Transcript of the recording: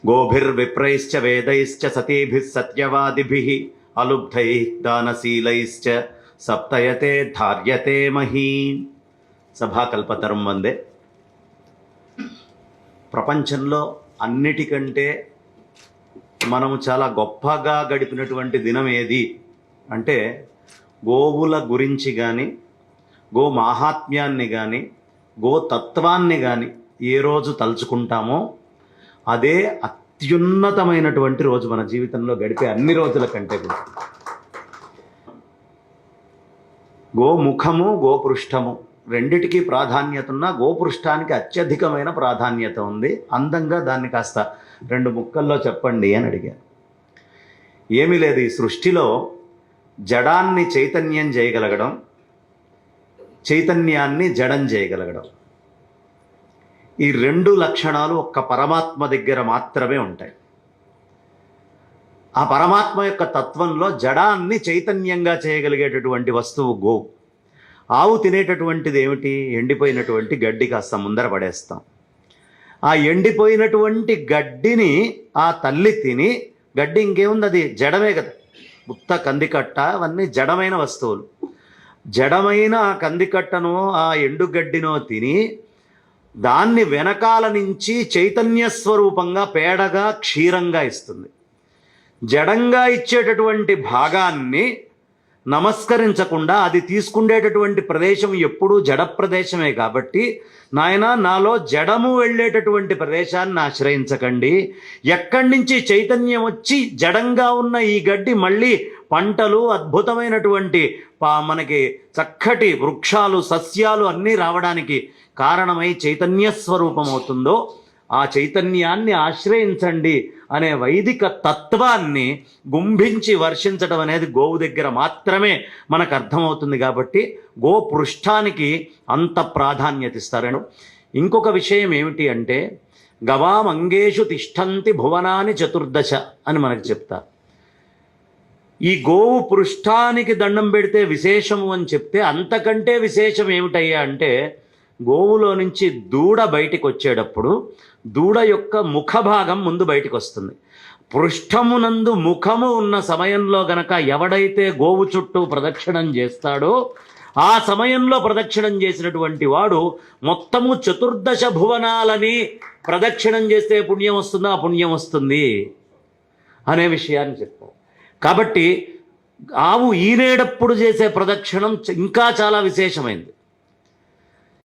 గోభిర్విప్రైశ్చ వేదైశ్చ సతీభిः సత్యవాదిభిः అలుబ్ధైః దానశీలైశ్చ సప్తయతే ధార్యతే మహీ. సభాకల్పతరం వందే. ప్రపంచంలో అన్నిటికంటే మనం చాలా గొప్పగా గడిపినటువంటి దినం ఏది అంటే గోవుల గురించి కానీ గో మాహాత్మ్యాన్ని కానీ గోతత్వాన్ని కానీ ఏ రోజు తలుచుకుంటామో అదే అత్యున్నతమైనటువంటి రోజు మన జీవితంలో గడిపే అన్ని రోజుల కంటే కూడా. గోముఖము గోపృష్ఠము రెండిటికీ ప్రాధాన్యత ఉన్న గోపృష్ఠానికి అత్యధికమైన ప్రాధాన్యత ఉంది. అందంగా దాన్ని కాస్త 2 ముక్కల్లో చెప్పండి అని అడిగారు. ఏమీ లేదు, ఈ సృష్టిలో జడాన్ని చైతన్యం చేయగలగడం, చైతన్యాన్ని జడం చేయగలగడం, ఈ 2 లక్షణాలు ఒక్క పరమాత్మ దగ్గర మాత్రమే ఉంటాయి. ఆ పరమాత్మ యొక్క తత్వంలో జడాన్ని చైతన్యంగా చేయగలిగేటటువంటి వస్తువు గోవు. ఆవు తినేటటువంటిది ఏమిటి? ఎండిపోయినటువంటి గడ్డి కాస్త ముందర పడేస్తాం. ఆ ఎండిపోయినటువంటి గడ్డిని ఆ తల్లి తిని, గడ్డి ఇంకేముంది, అది జడమే కదా, ఉత్త కందికట్ట, అవన్నీ జడమైన వస్తువులు. జడమైన ఆ కందికట్టను ఆ ఎండుగడ్డినో తిని దాన్ని వెనకాల నుంచి చైతన్య స్వరూపంగా పేడగా క్షీరంగా ఇస్తుంది. జడంగా ఇచ్చేటటువంటి భాగాన్ని నమస్కరించకుండా అది తీసుకుండేటటువంటి ప్రదేశం ఎప్పుడూ జడ ప్రదేశమే కాబట్టి, నాయనా నాలో జడము వెళ్ళేటటువంటి ప్రదేశాన్ని ఆశ్రయించకండి. ఎక్కడి నుంచి చైతన్యం వచ్చి జడంగా ఉన్న ఈ గడ్డి మళ్ళీ పంటలు, అద్భుతమైనటువంటి మనకి చక్కటి వృక్షాలు, సస్యాలు అన్నీ రావడానికి కారణమై చైతన్య స్వరూపం అవుతుందో ఆ చైతన్యాన్ని ఆశ్రయించండి అనే వైదిక తత్వాన్ని గుంభించి వర్షించడం అనేది గోవు దగ్గర మాత్రమే మనకు అర్థమవుతుంది. కాబట్టి గోపృష్ఠానికి అంత ప్రాధాన్యత ఇస్తారు. ఇంకొక విషయం ఏమిటి అంటే గవామంగేషు తిష్టంతి భువనాని 14 అని మనకు చెప్తారు. ఈ గోవు పృష్ఠానికి దండం పెడితే విశేషము అని చెప్తే అంతకంటే విశేషం ఏమిటయ్యా అంటే గోవులో నుంచి దూడ బయటికి వచ్చేటప్పుడు దూడ యొక్క ముఖ భాగం ముందు బయటికి వస్తుంది. పృష్ఠమునందు ముఖము ఉన్న సమయంలో గనక ఎవడైతే గోవు చుట్టూ ప్రదక్షిణం చేస్తాడో ఆ సమయంలో ప్రదక్షిణం చేసినటువంటి వాడు మొత్తము 14 భువనాలని ప్రదక్షిణం చేస్తే పుణ్యం వస్తుందో ఆ పుణ్యం వస్తుంది అనే విషయాన్ని చెప్పాం. కాబట్టి ఆవు ఈనేటప్పుడు చేసే ప్రదక్షిణం ఇంకా చాలా విశేషమైంది.